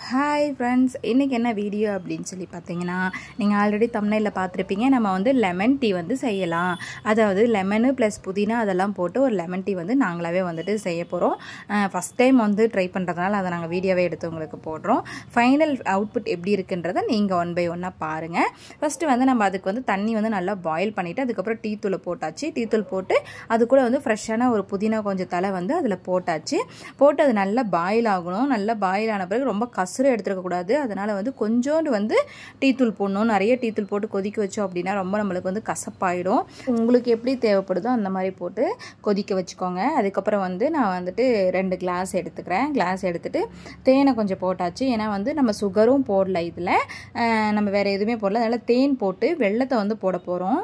Hi friends, இன்றைக்கி என்ன video அப்படின்னு சொல்லி பார்த்தீங்கன்னா, நீங்கள் ஆல்ரெடி தம்ப்நெயில்ல பார்த்துருப்பீங்க. நம்ம வந்து லெமன் டீ வந்து செய்யலாம். அதாவது லெமனு ப்ளஸ் புதினா அதெல்லாம் போட்டு ஒரு லெமன் டீ வந்து நாங்களாகவே வந்துட்டு செய்ய போகிறோம். ஃபஸ்ட் டைம் வந்து ட்ரை பண்ணுறதுனால அதை நாங்கள் வீடியோவே எடுத்து உங்களுக்கு போடுறோம். ஃபைனல் அவுட்புட் எப்படி இருக்குன்றதை நீங்கள் ஒன் பை ஒன்னாக பாருங்கள். ஃபஸ்ட்டு வந்து நம்ம அதுக்கு வந்து தண்ணி வந்து நல்லா பாயில் பண்ணிவிட்டு அதுக்கப்புறம் டீ தூளை போட்டாச்சு. டீ தூள் போட்டு அது கூட வந்து ஃப்ரெஷ்ஷான ஒரு புதினா கொஞ்சம் தலை வந்து அதில் போட்டாச்சு. போட்டு அது நல்லா பாயில் ஆகணும். நல்லா பாயில் ஆன பிறகு ரொம்ப கசுரை எடுத்துருக்கக்கூடாது. அதனால் வந்து கொஞ்சோண்டு வந்து டீ தூள் போடணும். நிறைய டீ தூள் போட்டு கொதிக்க வச்சோம் அப்படின்னா ரொம்ப நம்மளுக்கு வந்து கசப்பாயிடும். உங்களுக்கு எப்படி தேவைப்படுதோ அந்த மாதிரி போட்டு கொதிக்க வச்சுக்கோங்க. அதுக்கப்புறம் வந்து நான் வந்துட்டு 2 கிளாஸ் எடுத்துக்கிறேன். கிளாஸ் எடுத்துகிட்டு தேனை கொஞ்சம் போட்டாச்சு. ஏன்னா வந்து நம்ம சுகரும் போடல, இதில் நம்ம வேறு எதுவுமே போடல. அதனால் தேன் போட்டு வெள்ளத்தை வந்து போட போகிறோம்.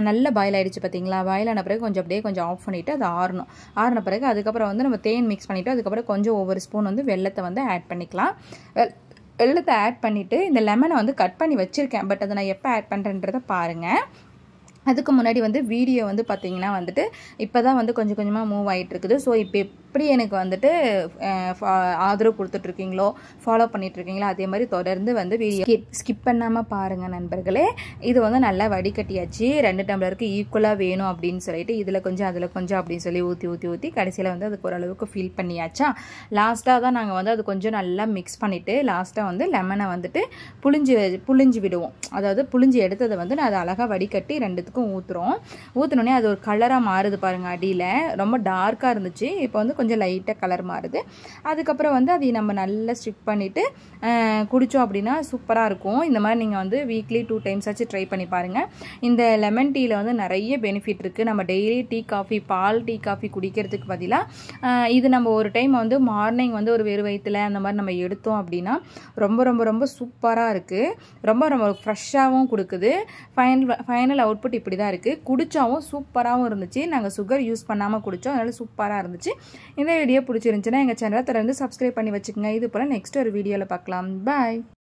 நல்லா பாயில் ஆகிடுச்சு பார்த்தீங்களா? பாயில் ஆன பிறகு கொஞ்சம் அப்படியே கொஞ்சம் ஆஃப் பண்ணிவிட்டு அது ஆறணும். ஆறின பிறகு அதுக்கப்புறம் வந்து நம்ம தேன் மிக்ஸ் பண்ணிவிட்டு அதுக்கப்புறம் கொஞ்சம் ஒவ்வொரு ஸ்பூன் வந்து வெள்ளத்தை வந்து ஆட் பண்ணிக்கலாம். வெள்ளத்தை ஆட் பண்ணிவிட்டு இந்த லெமனை வந்து கட் பண்ணி வச்சுருக்கேன். பட் அதை நான் எப்போ ஆட் பண்ணுறேன்றதை பாருங்கள். அதுக்கு முன்னாடி வந்து வீடியோ வந்து பார்த்திங்கன்னா வந்துட்டு இப்போ தான் வந்து கொஞ்சம் கொஞ்சமாக மூவ் ஆகிட்டு இருக்குது. ஸோ இப்போ எப்படி எனக்கு வந்துட்டு ஆதரவு கொடுத்துட்ருக்கீங்களோ, ஃபாலோ பண்ணிகிட்ருக்கீங்களோ அதே மாதிரி தொடர்ந்து வந்து வீடியோ ஸ்கிப் பண்ணாமல் பாருங்கள் நண்பர்களே. இது வந்து நல்லா வடிகட்டியாச்சு. 2 டம்ளருக்கு ஈக்குவலாக வேணும் அப்படின்னு சொல்லிட்டு இதில் கொஞ்சம் அதில் கொஞ்சம் அப்படின்னு சொல்லி ஊற்றி கடைசியில் வந்து அதுக்கு ஓரளவுக்கு ஃபில் பண்ணியாச்சா. லாஸ்ட்டாக தான் நாங்கள் வந்து அது கொஞ்சம் நல்லா மிக்ஸ் பண்ணிவிட்டு லாஸ்ட்டாக வந்து லெமனை வந்துட்டு புளிஞ்சு விடுவோம். அதாவது புளிஞ்சு எடுத்ததை வந்து நான் அதை அழகாக வடிகட்டி 2த்துக்கும் ஊற்றுனோடனே அது ஒரு கலராக மாறுது பாருங்கள். அடியில் ரொம்ப டார்க்காக இருந்துச்சு, இப்போ வந்து கொஞ்சம் லைட்டாக கலர் மாறுது. அதுக்கப்புறம் வந்து அதை நம்ம நல்லா ஸ்டிக் பண்ணிவிட்டு குடித்தோம் அப்படின்னா சூப்பராக இருக்கும். இந்த மாதிரி நீங்கள் வந்து வீக்லி 2 டைம்ஸ் ஆச்சு ட்ரை பண்ணி பாருங்கள். இந்த லெமன் டீயில் வந்து நிறைய பெனிஃபிட் இருக்குது. நம்ம daily tea coffee tea coffee குடிக்கிறதுக்கு பதிலாக இது நம்ம ஒரு டைம் வந்து மார்னிங் வந்து ஒரு வெறும் வயிற்றுல அந்த மாதிரி நம்ம எடுத்தோம் அப்படின்னா ரொம்ப ரொம்ப ரொம்ப சூப்பராக இருக்குது. ரொம்ப ரொம்ப ஃப்ரெஷ்ஷாகவும் கொடுக்குது. ஃபைனல் அவுட்புட் இப்படி தான் இருக்குது. குடித்தாவும் சூப்பராகவும் இருந்துச்சு. நாங்கள் சுகர் யூஸ் பண்ணாமல் குடித்தோம், அதனால் சூப்பராக இருந்துச்சு. இந்த வீடியோ பிடிச்சிருந்துச்சுன்னா எங்கள் சேனலை தொடர்ந்து சப்ஸ்கிரைப் பண்ணி வச்சுக்கோங்க. இது போல் நெக்ஸ்ட் ஒரு வீடியோவில் பார்க்கலாம். பாய்.